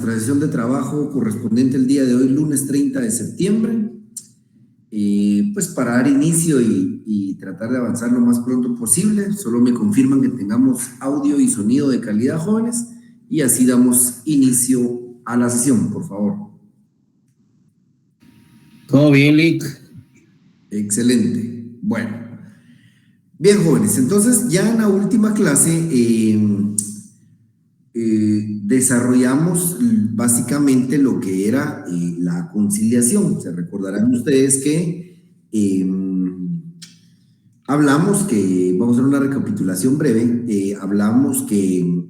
nuestra sesión de trabajo correspondiente el día de hoy, lunes 30 de septiembre. Pues para dar inicio y tratar de avanzar lo más pronto posible, solo me confirman que tengamos audio y sonido de calidad, jóvenes, y así damos inicio a la sesión, por favor. Todo bien, Lick. Excelente. Bueno. Bien, jóvenes, entonces ya en la última clase desarrollamos básicamente lo que era la conciliación. Se recordarán ustedes que hablamos que, vamos a hacer una recapitulación breve, hablamos que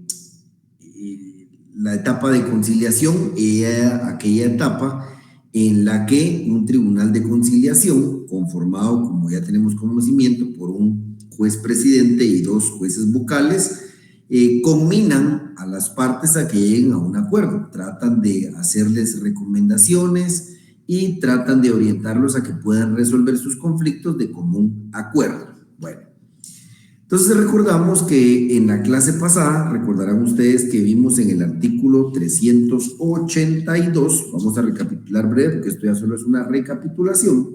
la etapa de conciliación era aquella etapa en la que un tribunal de conciliación, conformado, como ya tenemos conocimiento, por un juez presidente y dos jueces vocales, combinan a las partes a que lleguen a un acuerdo, tratan de hacerles recomendaciones y tratan de orientarlos a que puedan resolver sus conflictos de común acuerdo. Bueno, entonces recordamos que en la clase pasada, recordarán ustedes que vimos en el artículo 382, vamos a recapitular breve porque esto ya solo es una recapitulación,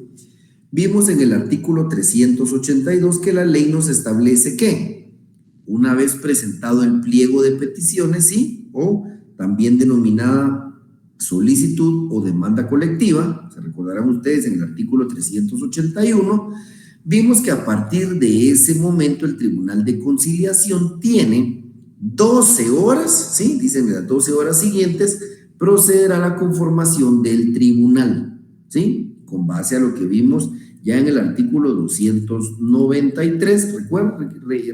vimos en el artículo 382 que la ley nos establece que una vez presentado el pliego de peticiones, ¿sí? O también denominada solicitud o demanda colectiva, se recordarán ustedes en el artículo 381, vimos que a partir de ese momento el Tribunal de Conciliación tiene 12 horas, ¿sí? Dicen las 12 horas siguientes, proceder a la conformación del tribunal, ¿sí? Con base a lo que vimos ya en el artículo 293,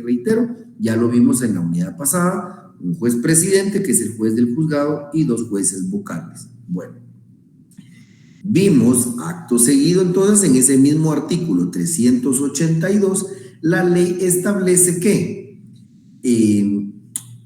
reitero, ya lo vimos en la unidad pasada, un juez presidente, que es el juez del juzgado, y dos jueces vocales. Bueno, vimos acto seguido entonces en ese mismo artículo 382, la ley establece que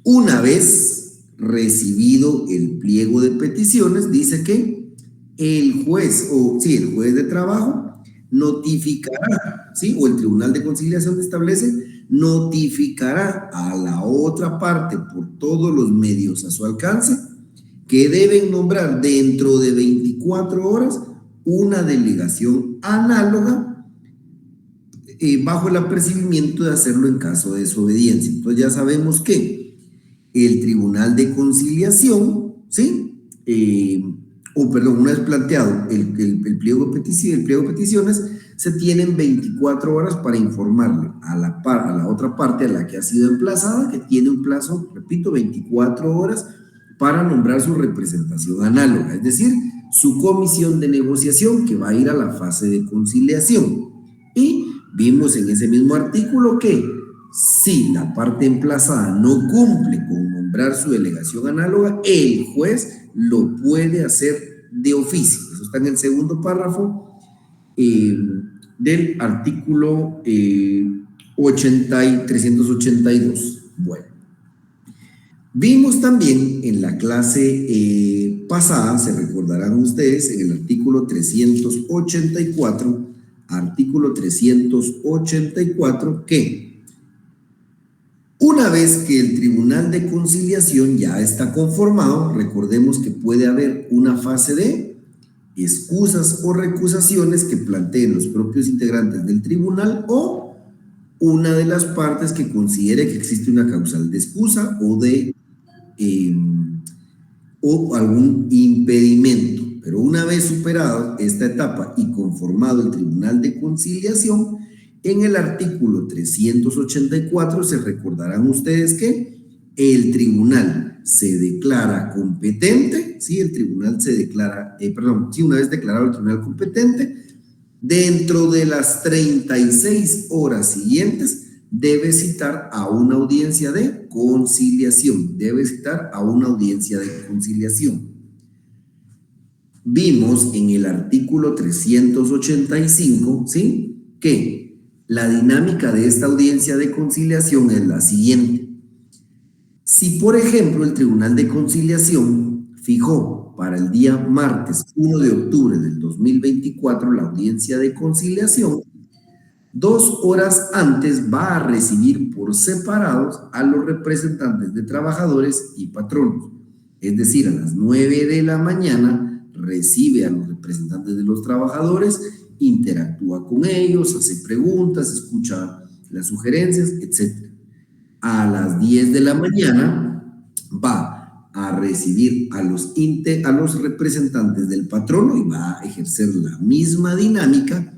una vez recibido el pliego de peticiones, dice que el juez de trabajo notificará, ¿sí? O el Tribunal de Conciliación establece, notificará a la otra parte por todos los medios a su alcance que deben nombrar dentro de 24 horas una delegación análoga bajo el apercibimiento de hacerlo en caso de desobediencia. Entonces ya sabemos que el Tribunal de Conciliación, ¿sí? Una vez planteado el pliego de peticiones, se tienen 24 horas para informarle a la otra parte a la que ha sido emplazada, que tiene un plazo, repito, 24 horas para nombrar su representación análoga, es decir, su comisión de negociación que va a ir a la fase de conciliación. Y vimos en ese mismo artículo que si la parte emplazada no cumple con nombrar su delegación análoga, el juez lo puede hacer de oficio. Eso está en el segundo párrafo del artículo 382. Bueno, vimos también en la clase pasada, se recordarán ustedes, en el artículo 384, que una vez que el Tribunal de Conciliación ya está conformado, recordemos que puede haber una fase de excusas o recusaciones que planteen los propios integrantes del tribunal o una de las partes que considere que existe una causal de excusa o algún impedimento. Pero una vez superado esta etapa y conformado el Tribunal de Conciliación, en el artículo 384 se recordarán ustedes que el tribunal se declara competente, ¿sí? El tribunal se declara, una vez declarado el tribunal competente, dentro de las 36 horas siguientes debe citar a una audiencia de conciliación, Vimos en el artículo 385, ¿sí? Que la dinámica de esta audiencia de conciliación es la siguiente. Si, por ejemplo, el Tribunal de Conciliación fijó para el día martes 1 de octubre del 2024 la audiencia de conciliación, 2 horas antes va a recibir por separados a los representantes de trabajadores y patronos. Es decir, a las 9 de la mañana recibe a los representantes de los trabajadores, interactúa con ellos, hace preguntas, escucha las sugerencias, etc. A las 10 de la mañana va a recibir a los representantes del patrono y va a ejercer la misma dinámica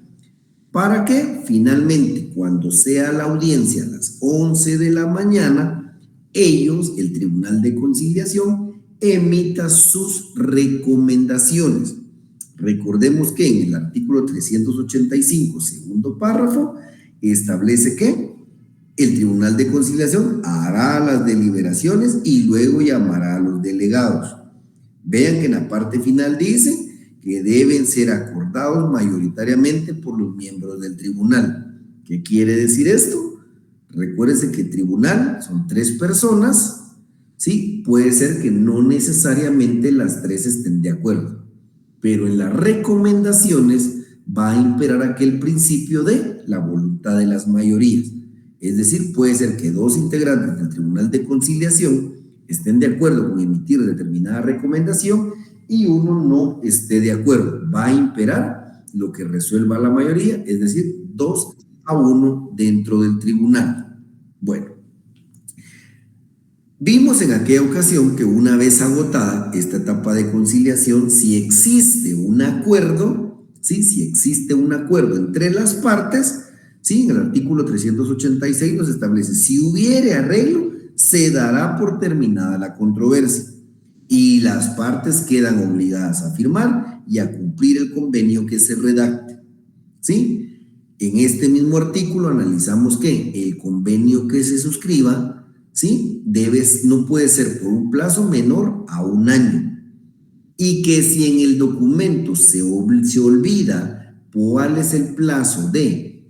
para que finalmente, cuando sea la audiencia a las 11 de la mañana, ellos, el Tribunal de Conciliación, emita sus recomendaciones. Recordemos que en el artículo 385, segundo párrafo, establece que el Tribunal de Conciliación hará las deliberaciones y luego llamará a los delegados. Vean que en la parte final dice que deben ser acordados mayoritariamente por los miembros del tribunal. ¿Qué quiere decir esto? Recuérdense que el tribunal son 3 personas, ¿sí? Puede ser que no necesariamente las 3 estén de acuerdo, pero en las recomendaciones va a imperar aquel principio de la voluntad de las mayorías. Es decir, puede ser que 2 integrantes del Tribunal de Conciliación estén de acuerdo con emitir determinada recomendación y uno no esté de acuerdo. Va a imperar lo que resuelva la mayoría, es decir, 2-1 dentro del tribunal. Bueno, vimos en aquella ocasión que una vez agotada esta etapa de conciliación, si existe un acuerdo, ¿sí? Si existe un acuerdo entre las partes, ¿sí? En el artículo 386 nos establece, si hubiere arreglo, se dará por terminada la controversia y las partes quedan obligadas a firmar y a cumplir el convenio que se redacte, ¿sí? En este mismo artículo analizamos que el convenio que se suscriba, ¿sí? No puede ser por un plazo menor a 1 año y que si en el documento se olvida cuál es el plazo de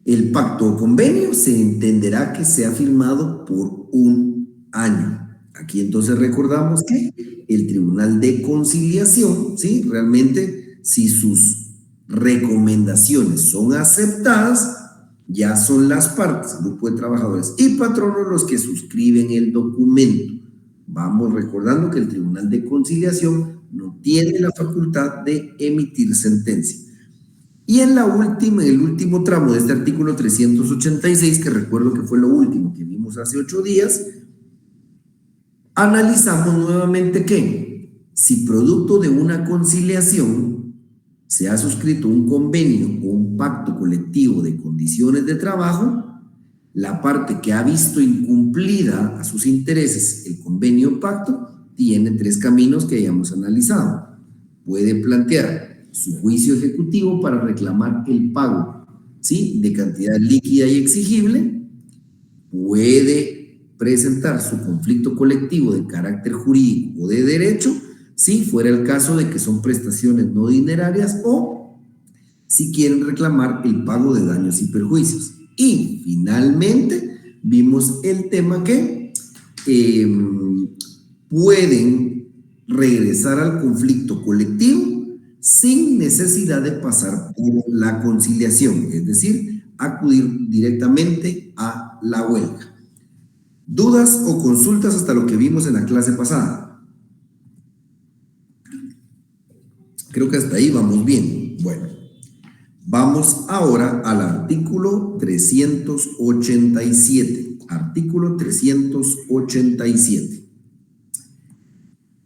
el pacto o convenio, se entenderá que se ha firmado por 1 año. Aquí entonces recordamos que el Tribunal de Conciliación, ¿sí? Realmente, si sus recomendaciones son aceptadas, ya son las partes, grupo de trabajadores y patronos los que suscriben el documento. Vamos recordando que el Tribunal de Conciliación no tiene la facultad de emitir sentencia. Y en el último tramo de este artículo 386, que recuerdo que fue lo último que vimos hace 8 días, analizamos nuevamente que si producto de una conciliación se ha suscrito un convenio o un pacto colectivo de condiciones de trabajo, la parte que ha visto incumplida a sus intereses el convenio o pacto tiene 3 caminos que hayamos analizado. Puede plantear su juicio ejecutivo para reclamar el pago, ¿sí? De cantidad líquida y exigible. Puede presentar su conflicto colectivo de carácter jurídico o de derecho, si fuera el caso de que son prestaciones no dinerarias o si quieren reclamar el pago de daños y perjuicios. Y finalmente vimos el tema que pueden regresar al conflicto colectivo sin necesidad de pasar por la conciliación, es decir, acudir directamente a la huelga. ¿Dudas o consultas hasta lo que vimos en la clase pasada? Creo que hasta ahí vamos bien. Bueno, vamos ahora al artículo 387. Artículo 387.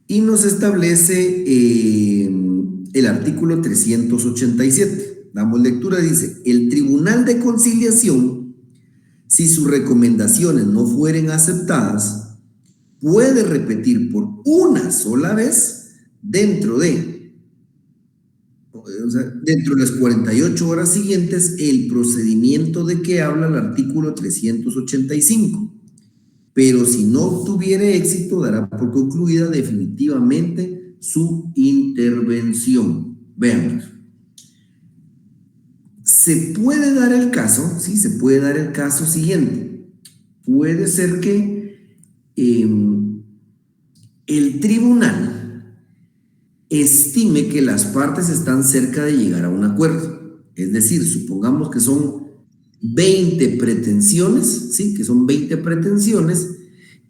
Y nos establece el artículo 387. Damos lectura, dice, el Tribunal de Conciliación, si sus recomendaciones no fueren aceptadas, puede repetir por una sola vez dentro de las 48 horas siguientes el procedimiento de que habla el artículo 385. Pero si no tuviere éxito, dará por concluida definitivamente su intervención. Veamos. Se puede dar el caso, sí, se puede dar el caso siguiente. Puede ser que el tribunal estime que las partes están cerca de llegar a un acuerdo. Es decir, supongamos que son 20 pretensiones, ¿sí? Que son 20 pretensiones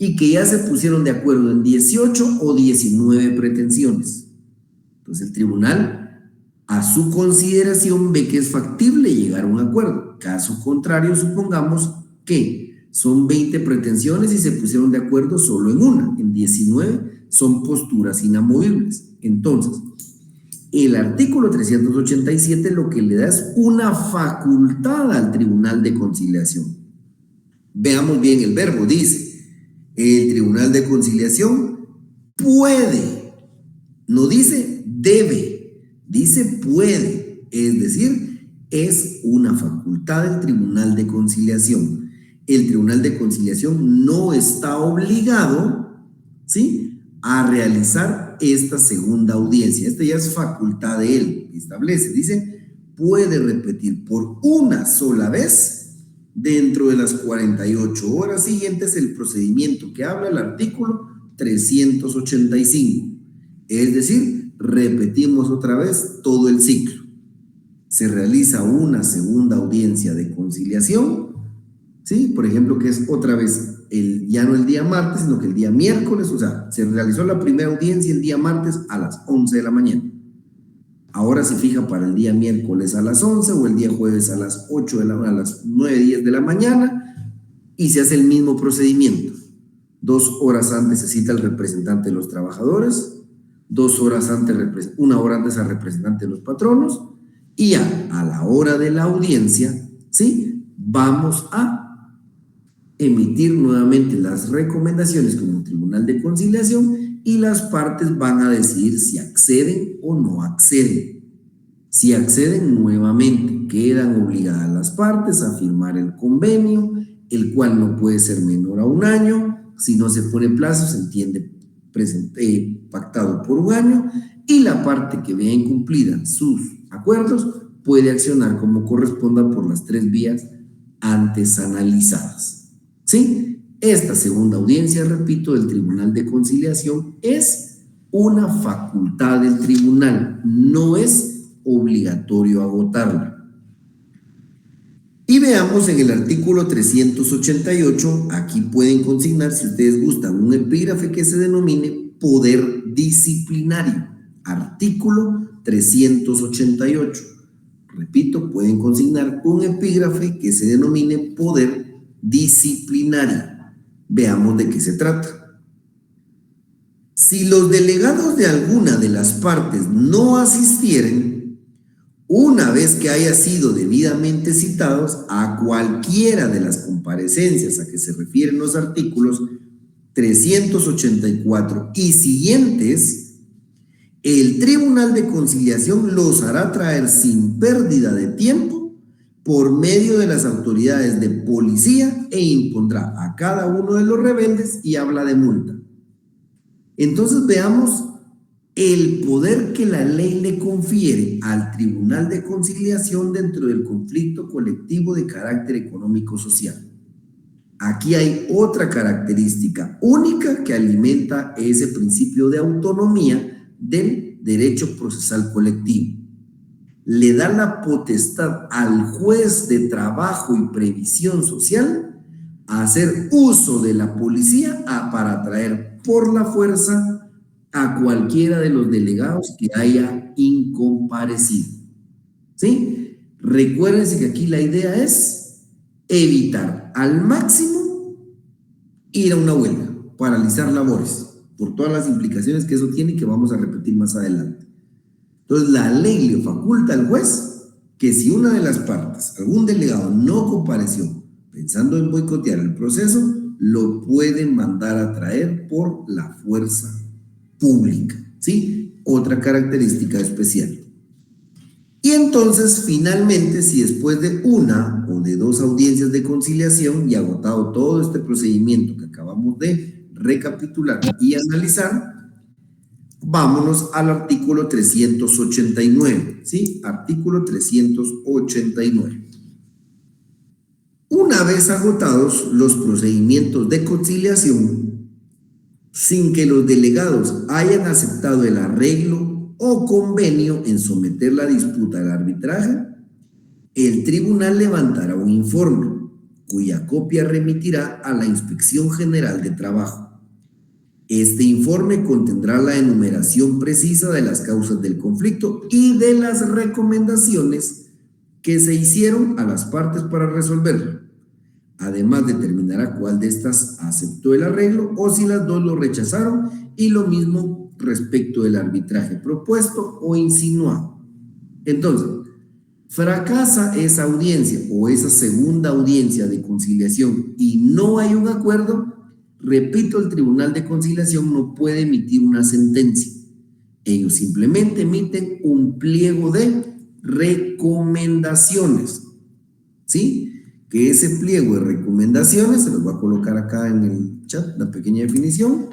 y que ya se pusieron de acuerdo en 18 o 19 pretensiones. Entonces el tribunal, a su consideración, ve que es factible llegar a un acuerdo. Caso contrario, supongamos que son 20 pretensiones y se pusieron de acuerdo solo en una. En 19 son posturas inamovibles. Entonces, el artículo 387 lo que le da es una facultad al Tribunal de Conciliación. Veamos bien el verbo, dice, el Tribunal de Conciliación puede, no dice debe, dice puede, es decir, es una facultad del Tribunal de Conciliación. El Tribunal de Conciliación no está obligado, ¿sí?, a realizar esta segunda audiencia. Esta ya es facultad de él, establece, dice, puede repetir por una sola vez dentro de las 48 horas siguientes el procedimiento que habla el artículo 385. Es decir, repetimos otra vez todo el ciclo. Se realiza una segunda audiencia de conciliación, ¿sí? Por ejemplo, que es otra vez ya no el día martes, sino que el día miércoles, o sea, se realizó la primera audiencia el día martes a las 11 de la mañana. Ahora se fija para el día miércoles a las 11 o el día jueves a las 8 de a las 9:10 de la mañana y se hace el mismo procedimiento. 2 horas antes se cita al representante de los trabajadores, 2 horas antes, 1 hora antes al representante de los patronos y ya a la hora de la audiencia, ¿sí?, vamos a emitir nuevamente las recomendaciones como Tribunal de Conciliación y las partes van a decidir si acceden o no acceden. Si acceden, nuevamente quedan obligadas las partes a firmar el convenio, el cual no puede ser menor a 1 año. Si no se pone plazo, se entiende pactado por 1 año, y la parte que vea incumplida sus acuerdos puede accionar como corresponda por las 3 vías antes analizadas. ¿Sí? Esta segunda audiencia, repito, del Tribunal de Conciliación es una facultad del tribunal, no es obligatorio agotarla. Y veamos en el artículo 388, aquí pueden consignar, si ustedes gustan, un epígrafe que se denomine poder disciplinario. Artículo 388. Repito, pueden consignar un epígrafe que se denomine poder disciplinario. Veamos de qué se trata. Si los delegados de alguna de las partes no asistieren, una vez que haya sido debidamente citados a cualquiera de las comparecencias a que se refieren los artículos 384 y siguientes, el Tribunal de Conciliación los hará traer sin pérdida de tiempo por medio de las autoridades de policía e impondrá a cada uno de los rebeldes y habla de multa. Entonces veamos el poder que la ley le confiere al Tribunal de Conciliación dentro del conflicto colectivo de carácter económico-social. Aquí hay otra característica única que alimenta ese principio de autonomía del derecho procesal colectivo. Le da la potestad al juez de trabajo y previsión social a hacer uso de la policía para traer por la fuerza a cualquiera de los delegados que haya incomparecido. ¿Sí? Recuérdense que aquí la idea es evitar al máximo ir a una huelga, paralizar labores, por todas las implicaciones que eso tiene y que vamos a repetir más adelante. Entonces, la ley le faculta al juez que si una de las partes, algún delegado, no compareció pensando en boicotear el proceso, lo pueden mandar a traer por la fuerza pública, ¿sí? Otra característica especial. Y entonces, finalmente, si después de 1 o de 2 audiencias de conciliación y agotado todo este procedimiento que acabamos de recapitular y analizar, vámonos al artículo 389, ¿sí? Artículo 389. Una vez agotados los procedimientos de conciliación, sin que los delegados hayan aceptado el arreglo o convenio en someter la disputa al arbitraje, el tribunal levantará un informe cuya copia remitirá a la Inspección General de Trabajo. Este informe contendrá la enumeración precisa de las causas del conflicto y de las recomendaciones que se hicieron a las partes para resolverlo. Además, determinará cuál de estas aceptó el arreglo o si las dos lo rechazaron, y lo mismo respecto del arbitraje propuesto o insinuado. Entonces, fracasa esa audiencia o esa segunda audiencia de conciliación y no hay un acuerdo, repito, el Tribunal de Conciliación no puede emitir una sentencia. Ellos simplemente emiten un pliego de recomendaciones, ¿sí? Que ese pliego de recomendaciones, se los voy a colocar acá en el chat, la pequeña definición,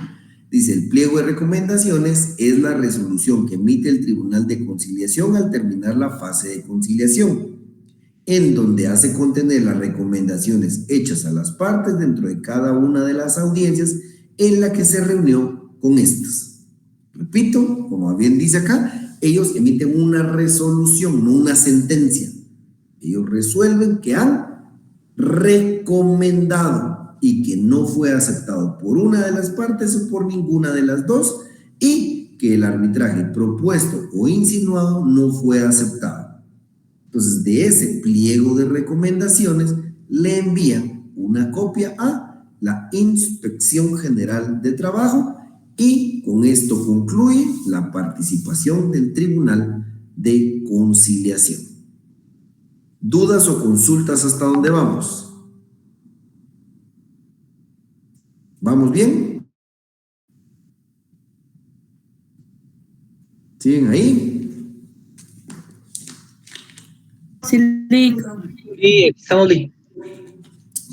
dice: el pliego de recomendaciones es la resolución que emite el Tribunal de Conciliación al terminar la fase de conciliación, en donde hace contener las recomendaciones hechas a las partes dentro de cada una de las audiencias en la que se reunió con estas. Repito, como bien dice acá, ellos emiten una resolución, no una sentencia. Ellos resuelven que han recomendado y que no fue aceptado por una de las partes o por ninguna de las dos, y que el arbitraje propuesto o insinuado no fue aceptado. Entonces, de ese pliego de recomendaciones le envían una copia a la Inspección General de Trabajo, y con esto concluye la participación del Tribunal de Conciliación. ¿Dudas o consultas hasta dónde vamos? ¿Vamos bien? ¿Siguen ahí? Sí, estamos listos.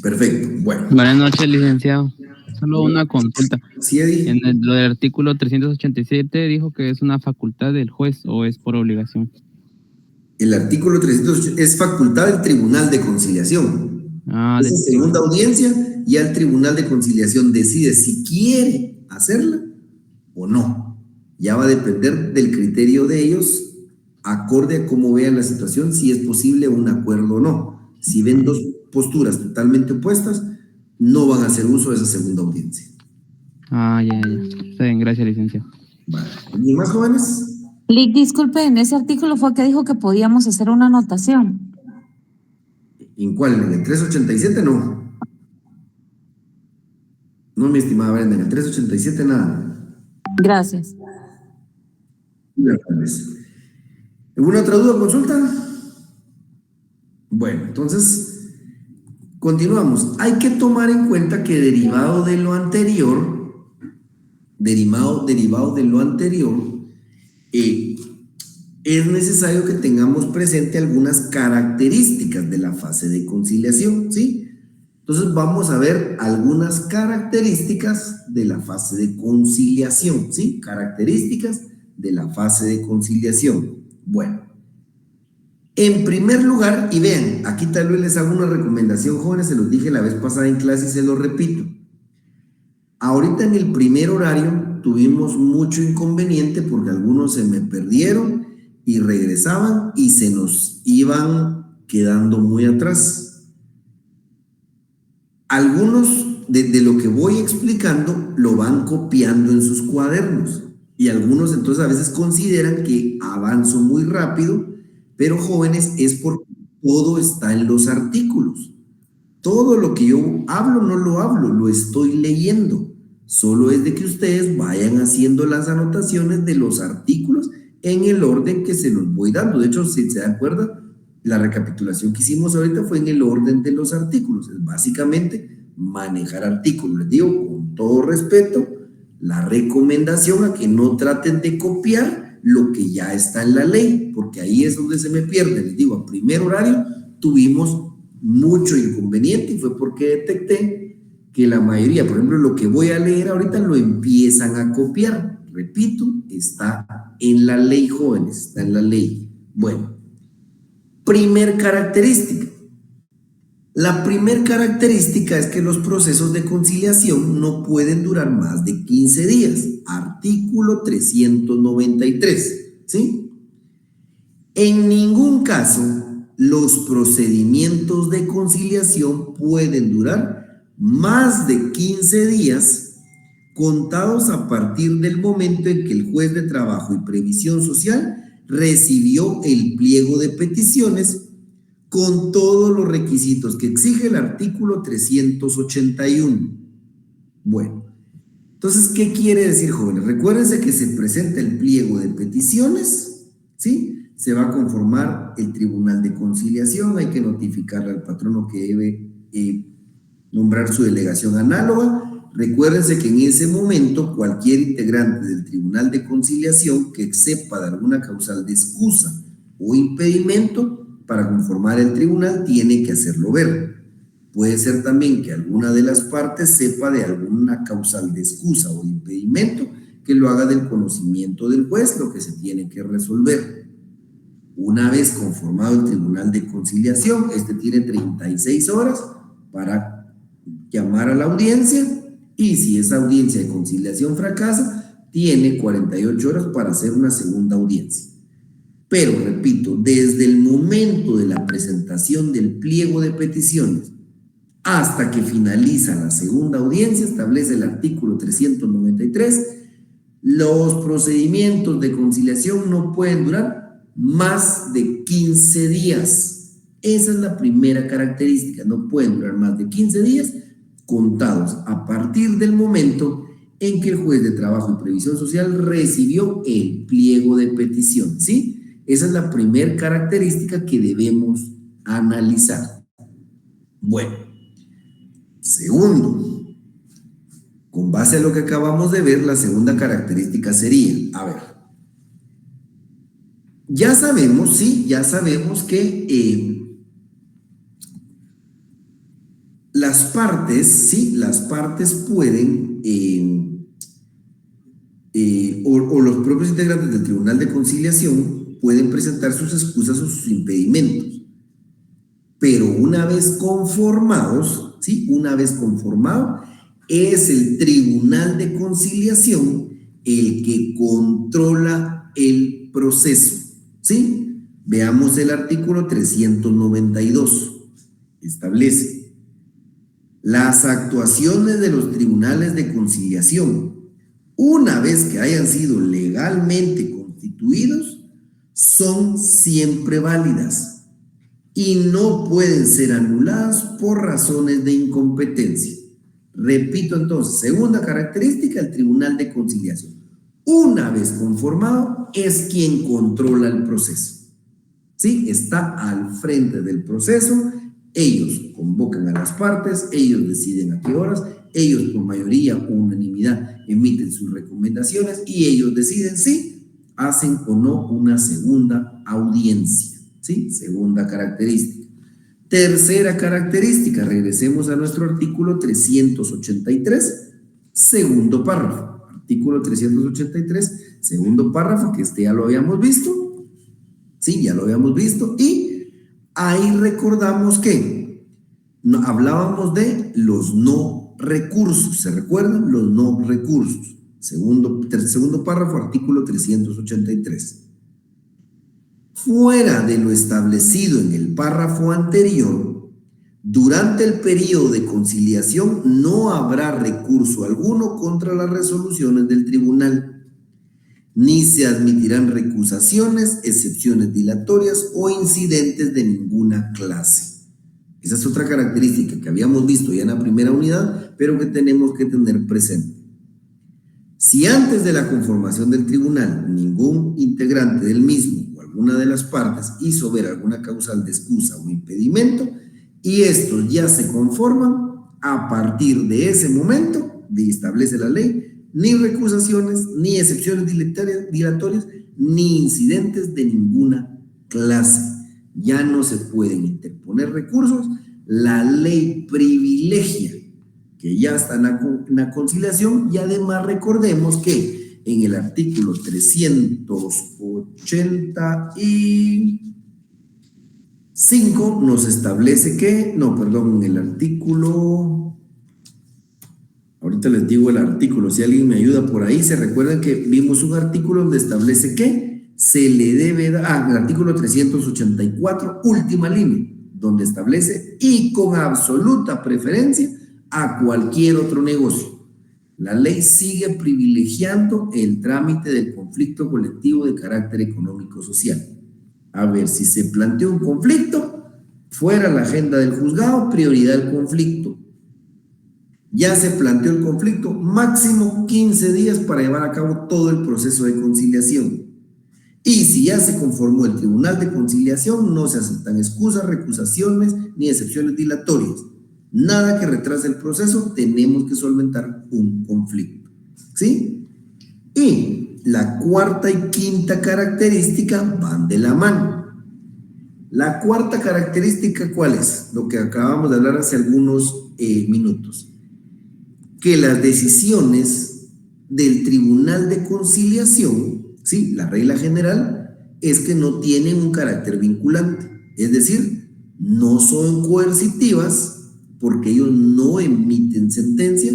Perfecto, bueno. Buenas noches, licenciado. Solo una consulta. Sí, Eddie. En lo del artículo 387 dijo que es una facultad del juez o es por obligación. El artículo 300 es facultad del Tribunal de Conciliación. Es en segunda audiencia, y el Tribunal de Conciliación decide si quiere hacerla o no. Ya va a depender del criterio de ellos, acorde a cómo vean la situación, si es posible un acuerdo o no. Si ven dos posturas totalmente opuestas, no van a hacer uso de esa segunda audiencia. Ya. Está bien, gracias, licenciado. Vale. ¿Y más jóvenes? Lick, disculpe, en ese artículo fue que dijo que podíamos hacer una anotación. ¿En cuál? ¿En el 387? No. No, mi estimada Brenda, en el 387 nada. Gracias. ¿Alguna otra duda o consulta? Bueno, entonces, continuamos. Hay que tomar en cuenta que derivado de lo anterior, es necesario que tengamos presente algunas características de la fase de conciliación, ¿sí? Entonces vamos a ver algunas características de la fase de conciliación, ¿sí? Características de la fase de conciliación. Bueno, en primer lugar, y vean, aquí tal vez les hago una recomendación, jóvenes, se los dije la vez pasada en clase y se los repito. Ahorita en el primer horario tuvimos mucho inconveniente porque algunos se me perdieron y regresaban y se nos iban quedando muy atrás. Algunos de lo que voy explicando lo van copiando en sus cuadernos, y algunos entonces a veces consideran que avanzo muy rápido, pero jóvenes, es porque todo está en los artículos. Todo lo que yo hablo no lo hablo, lo estoy leyendo. Solo es de que ustedes vayan haciendo las anotaciones de los artículos en el orden que se los voy dando. De hecho, si se dan cuenta, la recapitulación que hicimos ahorita fue en el orden de los artículos. Es básicamente manejar artículos. Les digo, con todo respeto, la recomendación a que no traten de copiar lo que ya está en la ley, porque ahí es donde se me pierde. Les digo, a primer horario tuvimos mucho inconveniente y fue porque detecté que la mayoría, por ejemplo, lo que voy a leer ahorita lo empiezan a copiar. Repito, está en la ley, jóvenes, está en la ley. Bueno, primer característica. La primer característica es que los procesos de conciliación no pueden durar más de 15 días. Artículo 393, ¿sí? En ningún caso los procedimientos de conciliación pueden durar más de 15 días contados a partir del momento en que el juez de trabajo y previsión social recibió el pliego de peticiones con todos los requisitos que exige el artículo 381. Bueno, entonces, ¿qué quiere decir, jóvenes? Recuérdense que se presenta el pliego de peticiones, ¿sí? Se va a conformar el tribunal de conciliación, hay que notificarle al patrono que debe nombrar su delegación análoga. Recuérdense que en ese momento cualquier integrante del tribunal de conciliación que sepa de alguna causal de excusa o impedimento para conformar el tribunal tiene que hacerlo ver. Puede ser también que alguna de las partes sepa de alguna causal de excusa o impedimento que lo haga del conocimiento del juez, lo que se tiene que resolver. Una vez conformado el tribunal de conciliación, este tiene 36 horas para llamar a la audiencia, y si esa audiencia de conciliación fracasa, tiene 48 horas para hacer una segunda audiencia. Pero, repito, desde el momento de la presentación del pliego de peticiones hasta que finaliza la segunda audiencia, establece el artículo 393, los procedimientos de conciliación no pueden durar más de 15 días. Esa es la primera característica, no pueden durar más de 15 días contados a partir del momento en que el juez de trabajo y previsión social recibió el pliego de petición, ¿sí? Esa es la primera característica que debemos analizar. Bueno, segundo, con base a lo que acabamos de ver, la segunda característica sería, a ver, ya sabemos, sí, ya sabemos que las partes, sí, las partes pueden, o los propios integrantes del tribunal de conciliación pueden presentar sus excusas o sus impedimentos, pero una vez conformados, ¿sí? Una vez conformado, es el tribunal de conciliación el que controla el proceso, ¿sí? Veamos el artículo 392. Establece: las actuaciones de los tribunales de conciliación, una vez que hayan sido legalmente constituidos, son siempre válidas y no pueden ser anuladas por razones de incompetencia. Repito entonces, segunda característica, el tribunal de conciliación, una vez conformado, es quien controla el proceso, ¿sí? Está al frente del proceso, ellos convocan a las partes, ellos deciden a qué horas, ellos por mayoría o unanimidad emiten sus recomendaciones y ellos deciden si hacen o no una segunda audiencia, ¿sí? Segunda característica. Tercera característica, regresemos a nuestro artículo 383, segundo párrafo. Artículo 383, segundo párrafo, que ya lo habíamos visto, ¿sí? Ya lo habíamos visto, y ahí recordamos que hablábamos de los no recursos, ¿se recuerdan? Los no recursos. Segundo párrafo, artículo 383. Fuera de lo establecido en el párrafo anterior, durante el periodo de conciliación no habrá recurso alguno contra las resoluciones del tribunal, ni se admitirán recusaciones, excepciones dilatorias o incidentes de ninguna clase. Esa es otra característica que habíamos visto ya en la primera unidad, pero que tenemos que tener presente. Si antes de la conformación del tribunal ningún integrante del mismo o alguna de las partes hizo ver alguna causal de excusa o impedimento y estos ya se conforman, a partir de ese momento establece la ley, ni recusaciones, ni excepciones dilatorias, ni incidentes de ninguna clase. Ya no se pueden interponer recursos, la ley privilegia que ya está en la conciliación, y además recordemos que en el artículo 385 nos establece que, en el artículo, ahorita les digo el artículo, si alguien me ayuda por ahí, se recuerdan que vimos un artículo donde establece que se le debe dar, el artículo 384, última línea, donde establece y con absoluta preferencia a cualquier otro negocio. La ley sigue privilegiando el trámite del conflicto colectivo de carácter económico-social. A ver, si se plantea un conflicto, fuera la agenda del juzgado, prioridad del conflicto. Ya se planteó el conflicto, máximo 15 días para llevar a cabo todo el proceso de conciliación. Y si ya se conformó el tribunal de conciliación, no se aceptan excusas, recusaciones ni excepciones dilatorias. Nada que retrase el proceso, tenemos que solventar un conflicto. ¿Sí? Y la cuarta y quinta característica van de la mano. La cuarta característica, ¿cuál es? Lo que acabamos de hablar hace algunos minutos. Que las decisiones del tribunal de conciliación, ¿sí? La regla general es que no tienen un carácter vinculante, es decir, no son coercitivas porque ellos no emiten sentencia,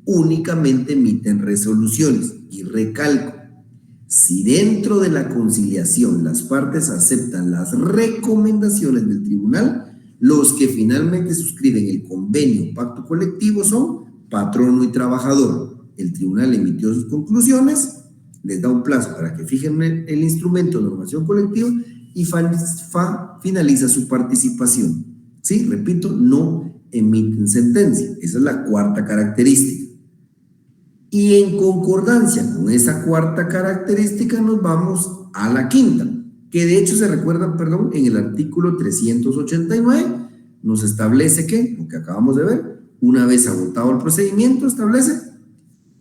únicamente emiten resoluciones. Y recalco, si dentro de la conciliación las partes aceptan las recomendaciones del tribunal, los que finalmente suscriben el convenio o pacto colectivo son patrono y trabajador. El tribunal emitió sus conclusiones, les da un plazo para que fijen el instrumento de normación colectiva y finaliza su participación. Sí, repito, no emiten sentencia. Esa es la cuarta característica. Y en concordancia con esa cuarta característica nos vamos a la quinta, que de hecho se recuerdan, en el artículo 389 nos establece que, lo que acabamos de ver, una vez agotado el procedimiento, establece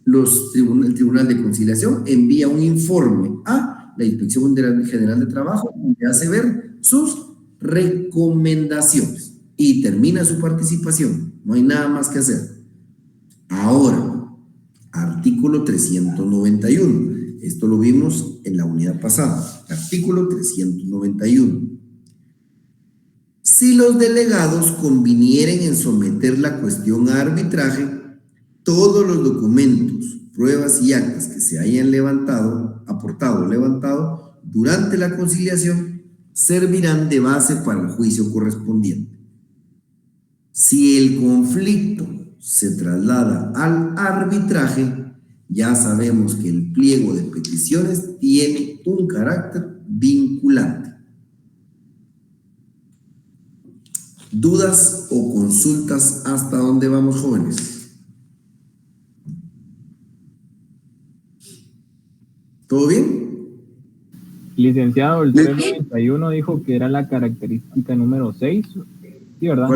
el Tribunal de Conciliación envía un informe a la Inspección General de Trabajo donde hace ver sus recomendaciones y termina su participación. No hay nada más que hacer. Ahora, artículo 391. Esto lo vimos en la unidad pasada. Artículo 391. Si los delegados convinieren en someter la cuestión a arbitraje, todos los documentos, pruebas y actas que se hayan aportado o levantado durante la conciliación servirán de base para el juicio correspondiente. Si el conflicto se traslada al arbitraje, ya sabemos que el pliego de peticiones tiene un carácter vinculante. ¿Dudas o consultas hasta dónde vamos, jóvenes? ¿Todo bien? Licenciado, el 391 dijo que era la característica número 6, ¿sí, verdad?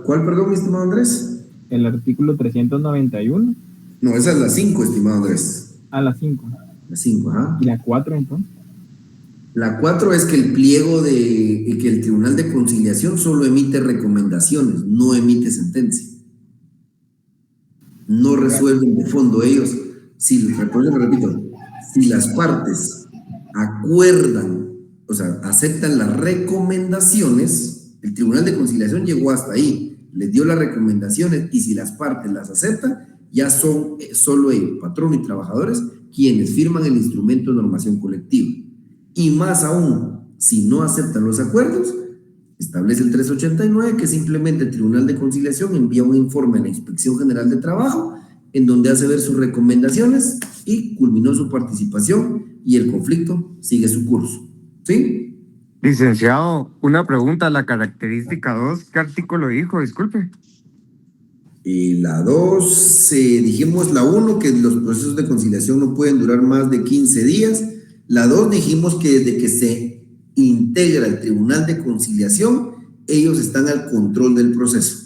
¿Cuál, perdón, mi estimado Andrés? El artículo 391. No, esa es la 5, estimado Andrés. Ah, la 5. La 5, ajá. ¿Y la 4 entonces? La 4 es que el pliego que el Tribunal de Conciliación solo emite recomendaciones, no emite sentencia. No resuelven de fondo ellos. Repito, si las partes acuerdan, o sea, aceptan las recomendaciones, el Tribunal de Conciliación llegó hasta ahí, les dio las recomendaciones y si las partes las aceptan, ya son solo ellos, patrón y trabajadores, quienes firman el instrumento de normación colectiva. Y más aún, si no aceptan los acuerdos, establece el 389 que simplemente el Tribunal de Conciliación envía un informe a la Inspección General de Trabajo en donde hace ver sus recomendaciones y culminó su participación y el conflicto sigue su curso. ¿Sí? Licenciado, una pregunta, la característica 2, ¿qué artículo dijo? Disculpe. La 2, dijimos la 1, que los procesos de conciliación no pueden durar más de 15 días. La 2 dijimos que desde que se integra el Tribunal de Conciliación, ellos están al control del proceso.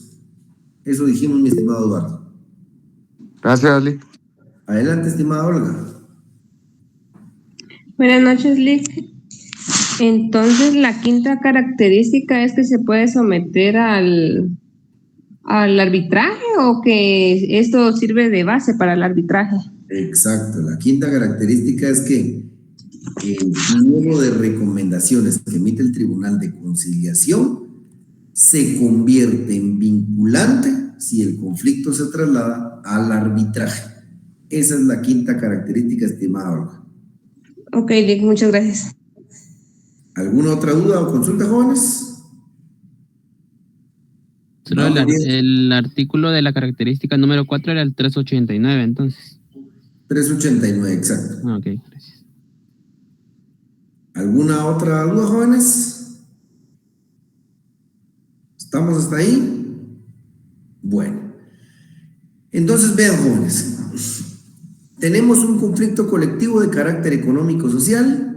Eso dijimos, mi estimado Eduardo. Gracias, Ali. Adelante, estimada Olga. Buenas noches, Lick. Entonces, la quinta característica es que se puede someter al arbitraje o que esto sirve de base para el arbitraje. Exacto. La quinta característica es que el pliego de recomendaciones que emite el Tribunal de Conciliación se convierte en vinculante si el conflicto se traslada al arbitraje. Esa es la quinta característica, estimada Olga. Ok, Lick, muchas gracias. ¿Alguna otra duda o consulta, jóvenes? Solo el artículo de la característica número 4 era el 389, entonces. 389, exacto. Ok, gracias. ¿Alguna otra duda, jóvenes? ¿Estamos hasta ahí? Bueno. Entonces, vean, jóvenes. Tenemos un conflicto colectivo de carácter económico-social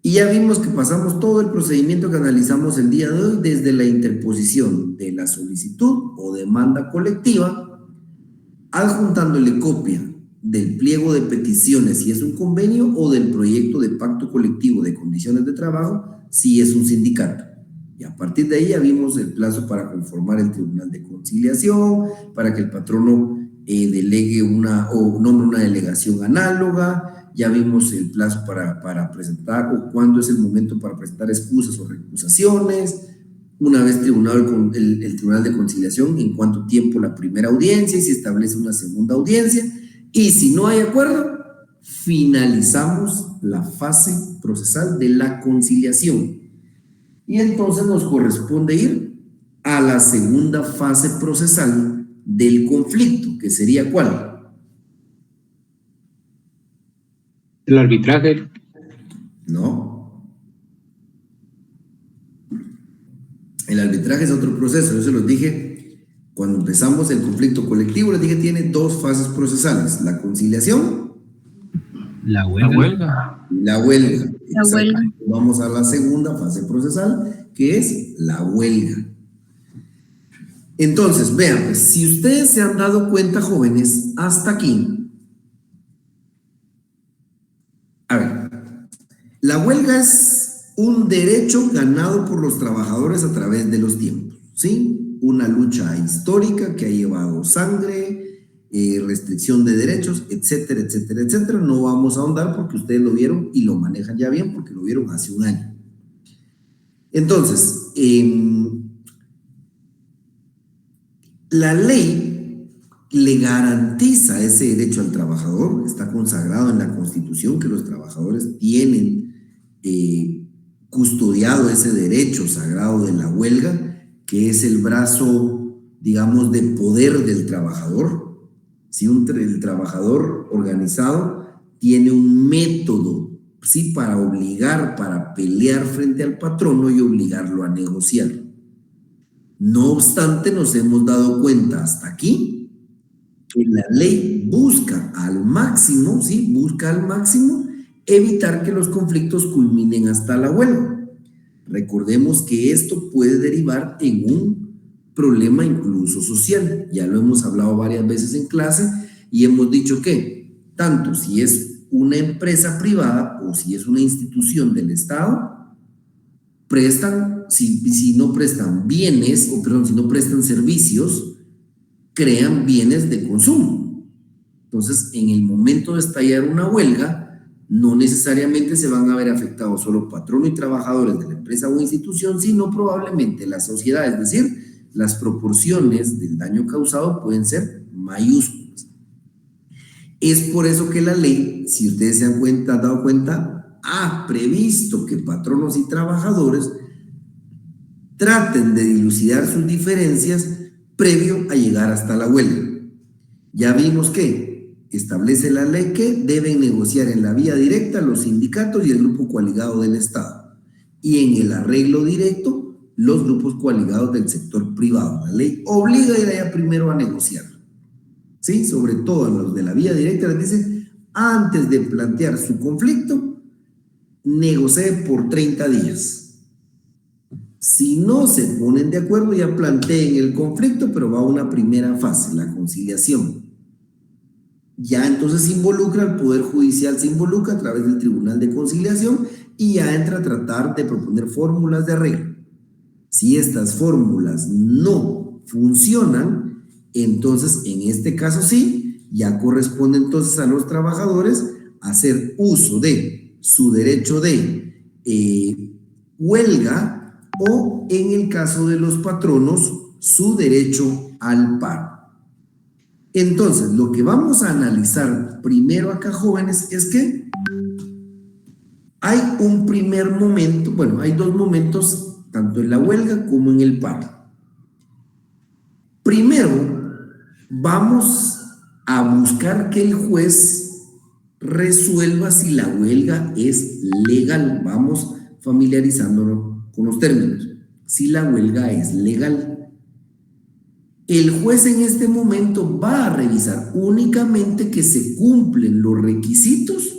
y ya vimos que pasamos todo el procedimiento que analizamos el día de hoy desde la interposición de la solicitud o demanda colectiva, adjuntándole copia del pliego de peticiones si es un convenio o del proyecto de pacto colectivo de condiciones de trabajo si es un sindicato. Y a partir de ahí ya vimos el plazo para conformar el tribunal de conciliación, para que el patrono delegue o nombre una delegación análoga. Ya vimos el plazo para presentar o cuándo es el momento para presentar excusas o recusaciones. Una vez tribunal el tribunal de conciliación, en cuánto tiempo la primera audiencia y si establece una segunda audiencia. Y si no hay acuerdo, finalizamos la fase procesal de la conciliación. Y entonces nos corresponde ir a la segunda fase procesal del conflicto, que sería ¿cuál? El arbitraje. No. El arbitraje es otro proceso. Yo se los dije cuando empezamos el conflicto colectivo, les dije tiene dos fases procesales: la conciliación, La huelga. la huelga. La huelga. Vamos a la segunda fase procesal, que es la huelga. Entonces, vean, pues, si ustedes se han dado cuenta, jóvenes, hasta aquí, a ver, la huelga es un derecho ganado por los trabajadores a través de los tiempos, ¿sí? Una lucha histórica que ha llevado sangre, restricción de derechos, etcétera, etcétera, etcétera. No vamos a ahondar porque ustedes lo vieron y lo manejan ya bien porque lo vieron hace un año. Entonces, la ley le garantiza ese derecho al trabajador. Está consagrado en la Constitución que los trabajadores tienen custodiado ese derecho sagrado de la huelga, que es el brazo, digamos, de poder del trabajador. Si el trabajador organizado tiene un método, ¿sí?, para obligar, para pelear frente al patrono y obligarlo a negociar. No obstante, nos hemos dado cuenta hasta aquí que la ley busca al máximo, ¿sí?, busca al máximo evitar que los conflictos culminen hasta la huelga. Recordemos que esto puede derivar en un problema incluso social. Ya lo hemos hablado varias veces en clase y hemos dicho que tanto si es una empresa privada o si es una institución del Estado, prestan, si no prestan bienes, o perdón, si no prestan servicios, crean bienes de consumo. Entonces, en el momento de estallar una huelga, no necesariamente se van a ver afectados solo patrono y trabajadores de la empresa o institución, sino probablemente la sociedad, es decir, las proporciones del daño causado pueden ser mayúsculas. Es por eso que la ley, si ustedes se han dado cuenta, ha previsto que patronos y trabajadores traten de dilucidar sus diferencias previo a llegar hasta la huelga. Ya vimos que establece la ley que deben negociar en la vía directa los sindicatos y el grupo coaligado del Estado, y en el arreglo directo los grupos coaligados del sector privado. La ley obliga a ir allá primero a negociar, ¿sí? Sobre todo los de la vía directa les dice, antes de plantear su conflicto, negocie por 30 días. Si no se ponen de acuerdo, ya planteen el conflicto, pero va a una primera fase, la conciliación. Ya entonces se involucra, el Poder Judicial se involucra a través del Tribunal de Conciliación y ya entra a tratar de proponer fórmulas de arreglo. Si estas fórmulas no funcionan, entonces en este caso sí, ya corresponde entonces a los trabajadores hacer uso de su derecho de huelga o, en el caso de los patronos, su derecho al paro. Entonces, lo que vamos a analizar primero acá, jóvenes, es que Hay un primer momento, bueno, hay dos momentos, tanto en la huelga como en el paro. Primero, vamos a buscar que el juez resuelva si la huelga es legal. Vamos familiarizándonos con los términos. Si la huelga es legal. El juez en este momento va a revisar únicamente que se cumplen los requisitos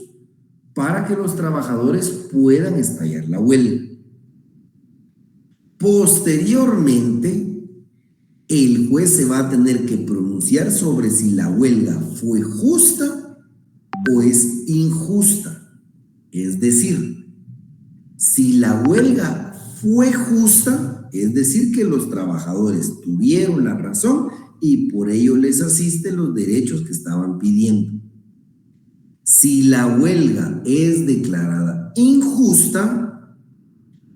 para que los trabajadores puedan estallar la huelga. Posteriormente, el juez se va a tener que pronunciar sobre si la huelga fue justa o es injusta. Es decir, si la huelga fue justa, es decir, que los trabajadores tuvieron la razón y por ello les asiste los derechos que estaban pidiendo. Si la huelga es declarada injusta,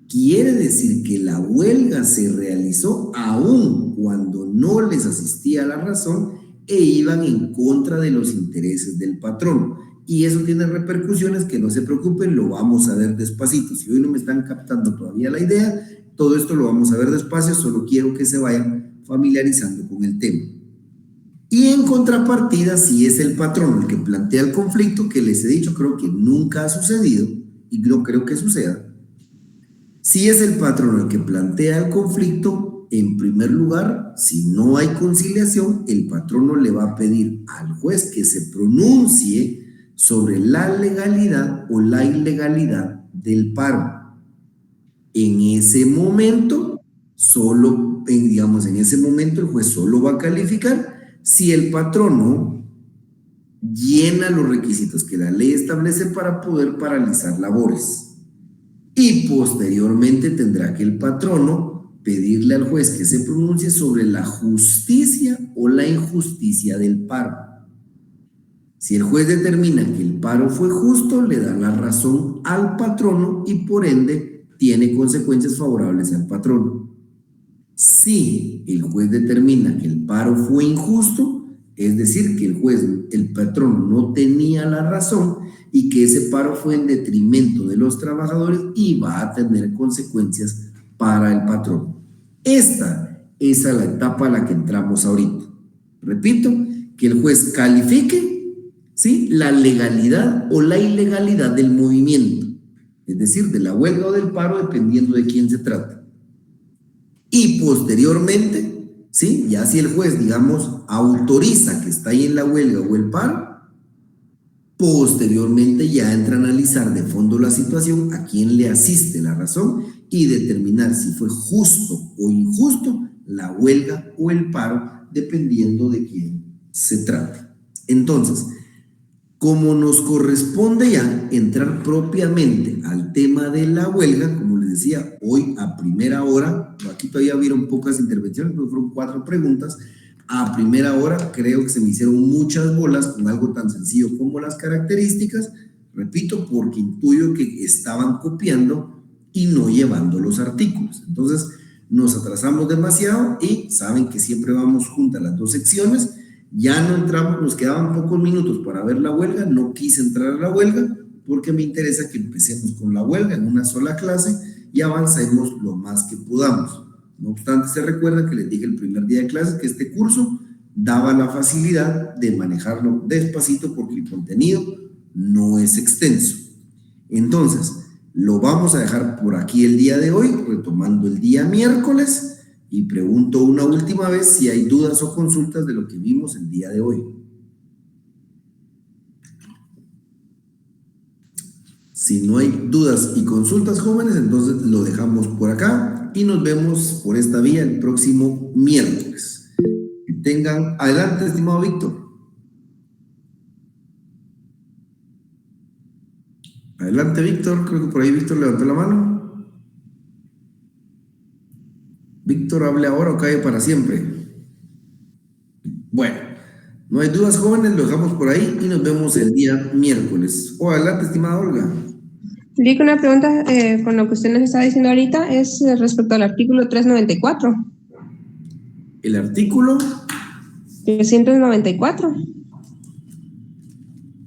quiere decir que la huelga se realizó aún cuando no les asistía la razón e iban en contra de los intereses del patrón. Y eso tiene repercusiones que no se preocupen, lo vamos a ver despacito. Si hoy no me están captando todavía la idea, todo esto lo vamos a ver despacio, solo quiero que se vayan familiarizando con el tema. Y en contrapartida, si es el patrón el que plantea el conflicto, que les he dicho, creo que nunca ha sucedido y no creo que suceda. Si es el patrón el que plantea el conflicto, en primer lugar, si no hay conciliación, el patrono le va a pedir al juez que se pronuncie sobre la legalidad o la ilegalidad del paro. En ese momento, en ese momento el juez solo va a calificar si el patrono llena los requisitos que la ley establece para poder paralizar labores. Y posteriormente tendrá que el patrono pedirle al juez que se pronuncie sobre la justicia o la injusticia del paro. Si el juez determina que el paro fue justo, le da la razón al patrono y por ende tiene consecuencias favorables al patrono. Si el juez determina que el paro fue injusto, es decir, que el patrón no tenía la razón y que ese paro fue en detrimento de los trabajadores y va a tener consecuencias para el patrón. Esta es la etapa a la que entramos ahorita. Repito, que el juez califique, ¿sí?, la legalidad o la ilegalidad del movimiento, es decir, de la huelga o del paro, dependiendo de quién se trata. Y posteriormente, ¿sí?, ya si el juez, digamos, autoriza que está ahí en la huelga o el paro, posteriormente ya entra a analizar de fondo la situación, a quién le asiste la razón y determinar si fue justo o injusto la huelga o el paro, dependiendo de quién se trate. Entonces, como nos corresponde ya entrar propiamente al tema de la huelga, como les decía, hoy a primera hora, aquí todavía hubieron pocas intervenciones, pero fueron 4 preguntas, a primera hora creo que se me hicieron muchas bolas con algo tan sencillo como las características, repito, porque intuyo que estaban copiando y no llevando los artículos. Entonces, nos atrasamos demasiado y saben que siempre vamos juntas las 2 secciones. Ya no entramos, nos quedaban pocos minutos para ver la huelga, no quise entrar a la huelga porque me interesa que empecemos con la huelga en una sola clase y avancemos lo más que podamos. No obstante, se recuerda que les dije el primer día de clase que este curso daba la facilidad de manejarlo despacito porque el contenido no es extenso. Entonces, lo vamos a dejar por aquí el día de hoy, retomando el día miércoles. Y pregunto una última vez si hay dudas o consultas de lo que vimos el día de hoy. Si no hay dudas y consultas, jóvenes, entonces lo dejamos por acá y nos vemos por esta vía el próximo miércoles. Que tengan... Adelante, estimado Víctor. Adelante, Víctor. Creo que por ahí Víctor levantó la mano. Víctor, hable ahora o cae para siempre. Bueno, no hay dudas, jóvenes, lo dejamos por ahí y nos vemos el día miércoles. Adelante, estimada Olga. Digo, una pregunta con lo que usted nos está diciendo ahorita es respecto al artículo 394. El artículo 394.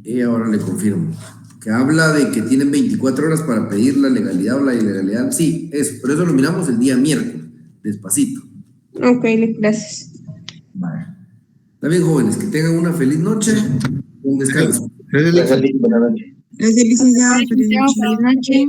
Y ahora le confirmo. que habla de que tienen 24 horas para pedir la legalidad o la ilegalidad. Sí, eso, pero eso lo miramos el día miércoles, despacito. Ok, gracias. Vale. Está bien, jóvenes, que tengan una feliz noche. Un descanso. Gracias, licenciado. Feliz noche. Feliz noche.